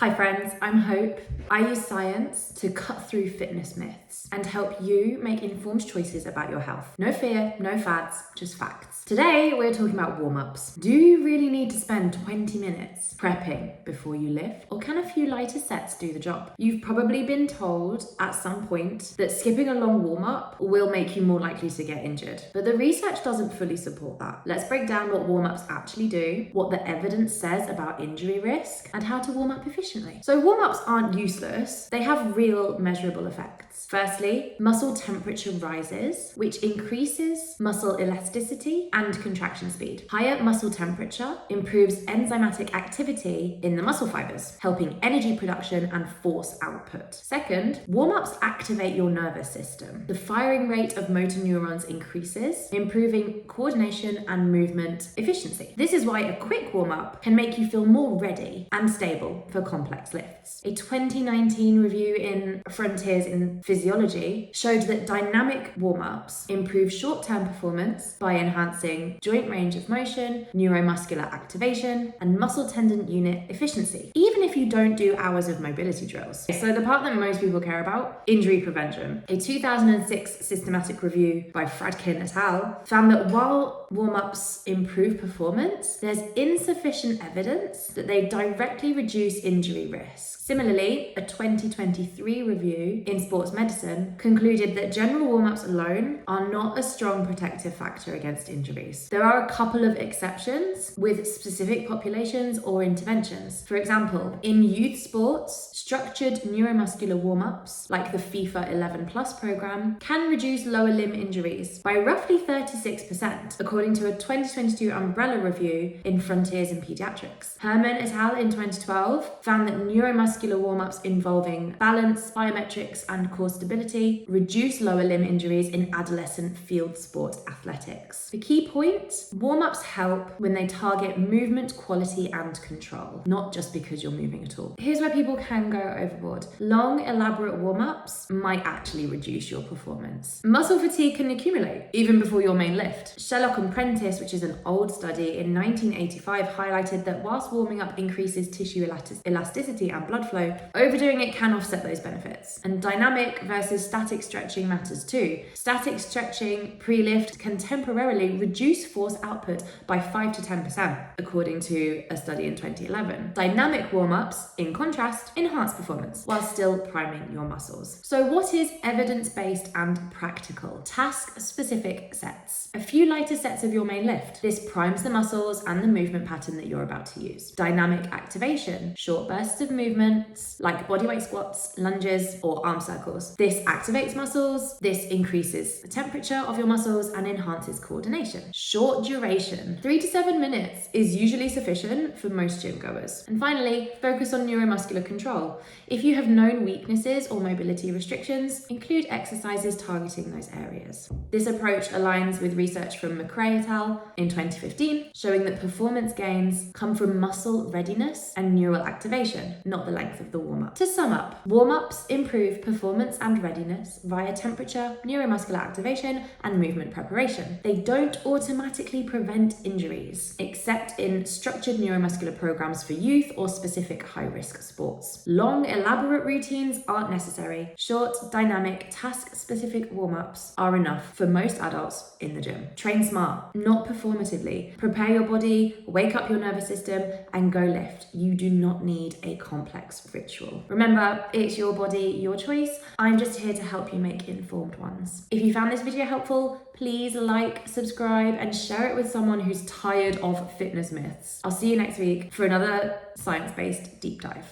Hi friends, I'm Hope. I use science to cut through fitness myths and help you make informed choices about your health. No fear, no fads, just facts. Today we're talking about warm-ups. Do you really need to spend 20 minutes prepping before you lift? Or can a few lighter sets do the job? You've probably been told at some point that skipping a long warm-up will make you more likely to get injured. But the research doesn't fully support that. Let's break down what warm-ups actually do, what the evidence says about injury risk, and how to warm up efficiently. So warm-ups aren't useless, they have real measurable effects. Firstly, muscle temperature rises, which increases muscle elasticity and contraction speed. Higher muscle temperature improves enzymatic activity in the muscle fibers, helping energy production and force output. Second, warm-ups activate your nervous system. The firing rate of motor neurons increases, improving coordination and movement efficiency. This is why a quick warm-up can make you feel more ready and stable for complex lifts. A 2019 review in Frontiers in Physiology showed that dynamic warm-ups improve short-term performance by enhancing joint range of motion, neuromuscular activation, and muscle tendon unit efficiency, even if you don't do hours of mobility drills. So the part that most people care about, injury prevention. A 2006 systematic review by Fradkin et al. Found that while warm-ups improve performance, there's insufficient evidence that they directly reduce injury risk. Similarly, a 2023 review in Sports Medicine concluded that general warm-ups alone are not a strong protective factor against injuries. There are a couple of exceptions with specific populations or interventions. For example, in youth sports, structured neuromuscular warm-ups, like the FIFA 11 Plus program, can reduce lower limb injuries by roughly 36%, according to a 2022 umbrella review in Frontiers in Pediatrics. Herman et al. In 2012 found that neuromuscular warm-ups involving balance, biometrics, and core stability reduce lower limb injuries in adolescent field sport athletics. The key point, warm-ups help when they target movement quality and control, not just because you're moving at all. Here's where people can go overboard. Long, elaborate warm-ups might actually reduce your performance. Muscle fatigue can accumulate even before your main lift. Sherlock and Prentice, which is an old study in 1985, highlighted that whilst warming up increases tissue elasticity and blood flow, overdoing it can offset those benefits. And dynamic versus static stretching matters too. Static stretching pre-lift can temporarily reduce force output by 5 to 10%, according to a study in 2011. Dynamic warm-ups, in contrast, enhance performance while still priming your muscles. So what is evidence-based and practical? Task-specific sets. A few lighter sets of your main lift. This primes the muscles and the movement pattern that you're about to use. Dynamic activation. Short bursts of movements like bodyweight squats, lunges, or arm circles. This activates muscles. This increases the temperature of your muscles and enhances coordination. Short duration. 3 to 7 minutes is usually sufficient for most gym goers. And finally, focus on neuromuscular control. If you have known weaknesses or mobility restrictions, include exercises targeting those areas. This approach aligns with research from McRae et al. In 2015, showing that performance gains come from muscle readiness and neural activation, not the length of the warm-up. To sum up, warm-ups improve performance and readiness via temperature, neuromuscular activation, and movement preparation. They don't automatically prevent injuries, except in structured neuromuscular programs for youth or specific high-risk sports. Long, elaborate routines aren't necessary. Short, dynamic, task-specific warm-ups are enough for most adults in the gym. Train smart, not performatively. Prepare your body, wake up your nervous system, and go lift. You do not need a complex ritual. Remember, it's your body, your choice. I'm just here to help you make informed ones. If you found this video helpful, please like, subscribe, and share it with someone who's tired of fitness myths. I'll see you next week for another science-based deep dive.